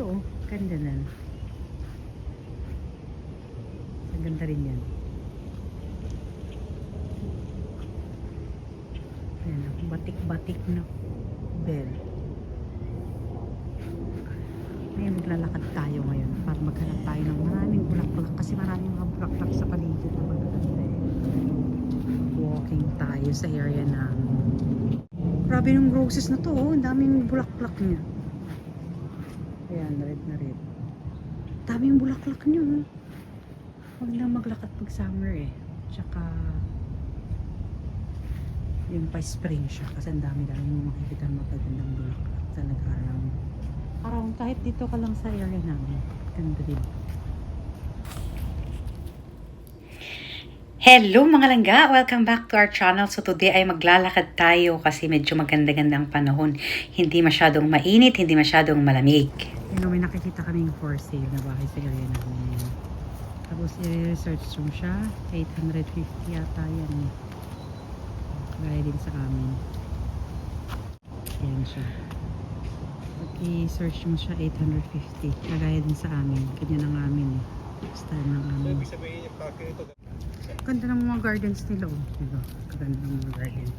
oh. Ganda na. Ang ganda rin yan. Ayan, batik-batik na bell. Ngayon maglalakad tayo ngayon para maghanap tayo ng maraming bulaklak kasi maraming mga bulaklak sa paligid na magaganda eh. Walking tayo sa area namin. Grabe yung roses na to oh. Ang daming bulaklak niya. Ayan, red na red. Daming bulaklak niya oh. Huwag lang maglakad pag summer eh. Tsaka yung pa spring siya kasi ang dami-dami mo makikita magagandang bulaklak sa nag-around. Around kahit dito ka lang sa area namin. Ganda din. Hello mga langga! Welcome back to our channel. So today ay maglalakad tayo kasi medyo maganda-ganda ang panahon. Hindi masyadong mainit, hindi masyadong malamig. May nakikita kaming for sale na bahay sa area namin. Tapos i-research mo siya. 850 yata yan eh. Gaya din sa amin. Yan siya. Pag i-search mo siya 850. Kagaya din sa amin. Kanya ng amin eh. Style ng amin. Ganda ng mga gardens nila oh. Diba? Ganda ng mga garden.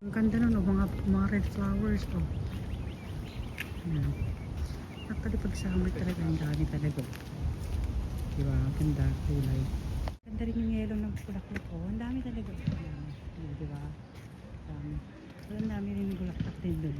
Ganda na no, mga red flowers oh. Ayan. Actually pag summer talaga ang dami talaga. Diba? Ganda, kulay. Ganda rin yung yellow ng bulaklak oh. Ang dami talaga. Ayan. Diba? Dami. Ang dami rin yung bulaklak din dun.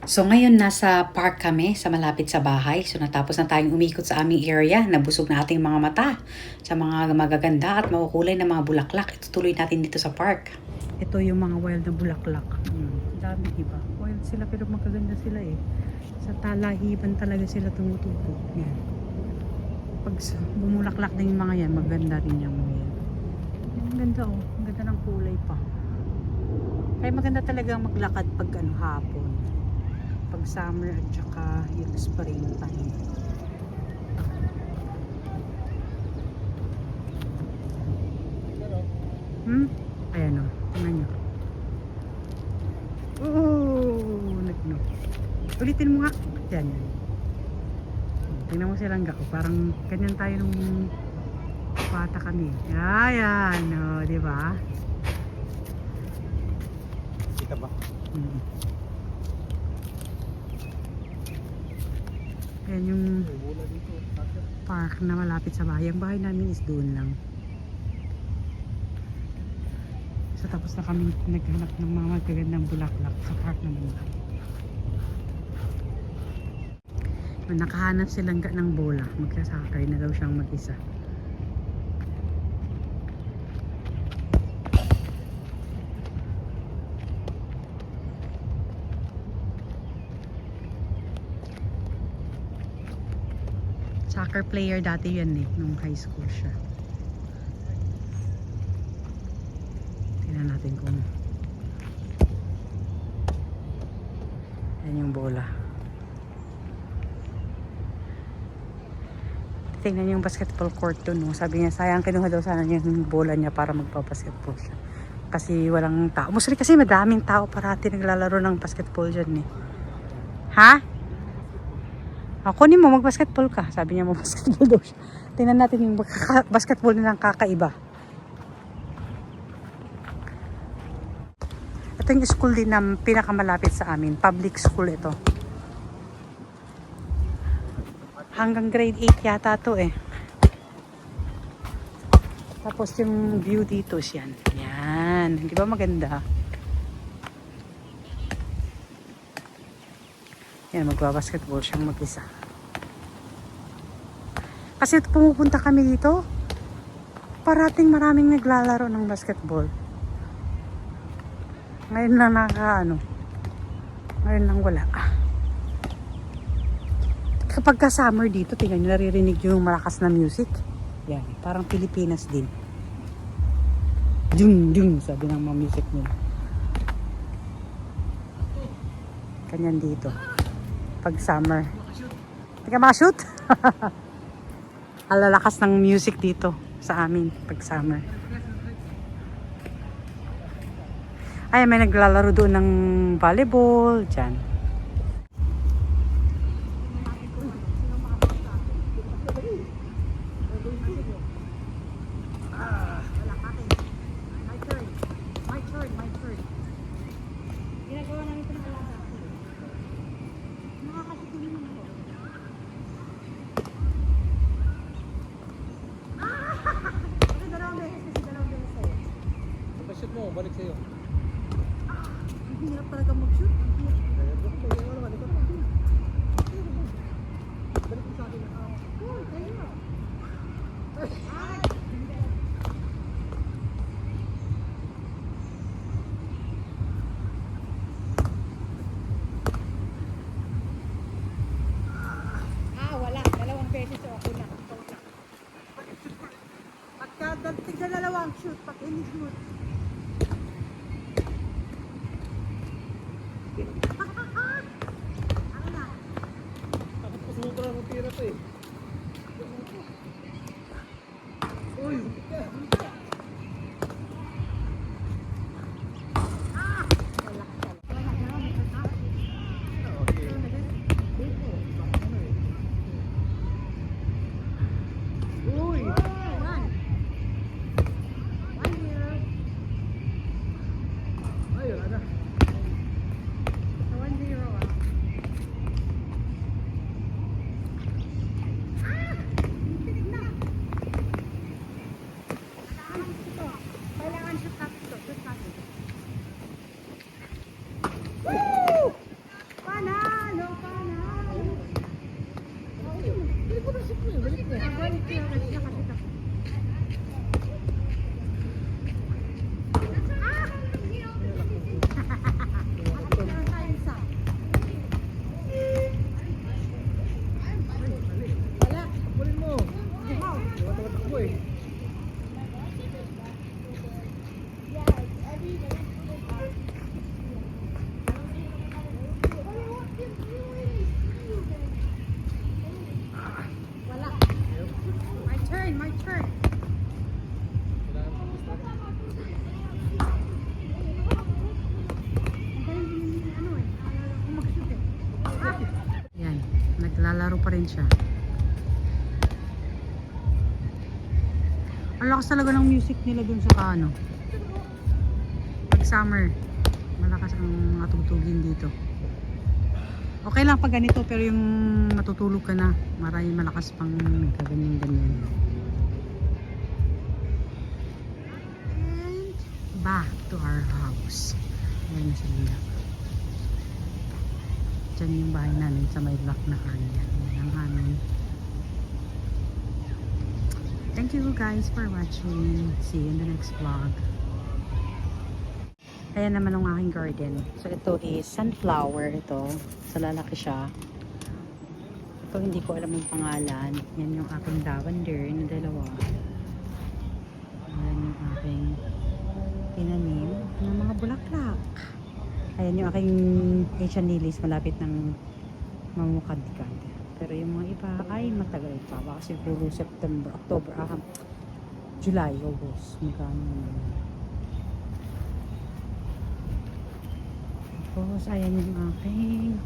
So ngayon nasa park kami sa malapit sa bahay. So natapos na tayong umikot sa aming area. Nabusog na ating mga mata sa mga magaganda at makukulay na mga bulaklak. Itutuloy natin dito sa park. Ito yung mga wild na bulaklak. Dami diba? Wild sila pero magaganda sila eh. Sa talahiban talaga sila tumutubo. Yan. Pag bumulaklak na yung mga yan, maganda rin yung mga yan. Ang ganda oh. Ang ganda ng kulay pa. Kaya maganda talaga maglakad pag hapon. Pag summer at saka yung spring time. Ayan o. Tingnan nyo. Nagno. Ulitin mo nga. Yan. Tingnan mo silang gako. Parang ganyan tayo nung bata kami. Ayan. O, diba? Kita ba? Ayan yung park na malapit sa bahay. Ang bahay namin is doon lang. So tapos na kami naghanap ng mga magagandang bulaklak sa park naman. Nakahanap silang ng bola. Magsasakay na daw siyang mag-isa. Soccer player dati yan eh, nung high school siya. Tingnan natin kung yan yung bola. Tingnan yung basketball court dun. No? Sabi niya, sayang kinuha daw sana yung bola niya para magpa-basketball siya. Kasi walang tao. Mostly kasi madaming tao parati naglalaro ng basketball dyan eh. Ha? Kunin mo, mag-basketball ka. Sabi niya, mag-basketball daw siya. Tingnan natin yung basketball nilang kakaiba. Ito yung school din na pinakamalapit sa amin. Public school ito. Hanggang grade 8 yata to eh. Tapos yung view dito siyan. Yan. Di ba maganda? Yan, magbabasketball siyang mag-isa. Kasi pumupunta kami dito, parating maraming naglalaro ng basketball. Ngayon lang ngayon lang wala. Kapag ka summer dito, tingnan nyo, naririnig yung malakas na music. Yan, parang Pilipinas din. Dung, dung, sabi ng mga music nila. Kanyan dito. Pag summer. Hindi ka makashoot? Alalakas ng music dito sa amin pag summer. Ay, may naglalaro doon ng volleyball. Diyan. Shoot mo, balik sa'yo. Ang hirap talaga mag-shoot. Balik mo sa akin. Wala. 2 beses o ako na. Pagka tigna 2 shoot, pag ini-shoot. Sumunod na ng tira to eh. Uy! Uy! Ay, wala na. 1-0 Kailangan shoot natin to. Shoot natin. Woo! Panalo! Panalo! Balik mo na shoot mo eh. Balik mo. Balik ko yung kasi ako. Wala. Balik mo. Tatakbo eh. Wala. My turn, my turn. Kailangan mo start. Ang galing din yung ano eh. Alala ko mag-shoot eh. Yan, naglalaro pa rin siya. Ang lakas talaga ng music nila dun sa ano. Pag summer, malakas ang matutugin dito. Okay lang pag ganito, pero yung matutulog ka na, maraming malakas pang kaganyan-ganyan. And back to our house. Ayan na sila. Diyan yung bahay namin sa may block na area. Yan ang amin. Thank you guys for watching. See you in the next vlog. Ayan naman ang aking garden. So ito is sunflower. Ito. So lalaki siya. Ito hindi ko alam yung pangalan. Yan yung aking lavender na dalawa. Ayan yung aking tinanim ng mga bulaklak. Ayan yung aking Asian lilies. Malapit ng mamukadkad. Pero yung mga iba ay matagal pa. Baka siguro September, October, July, August. Magkano naman. Tapos, ayan yung aking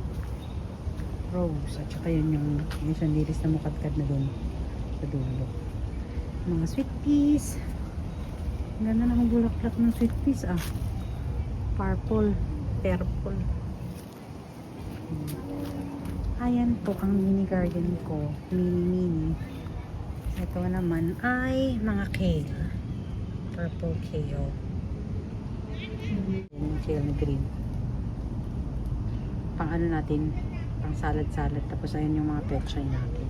rose. At saka yun yung Asian lilies na mukadkad na dun sa dulo. Mga sweet peas. Ang ganda ng bulaklak ng sweet peas ah. Purple. Purple. Ayan po ang mini garden ko. Mini. Ito naman ay mga kale. Purple kale. Yung kale na green. Pang ano natin, pang salad-salad. Tapos ayan yung mga pechay natin.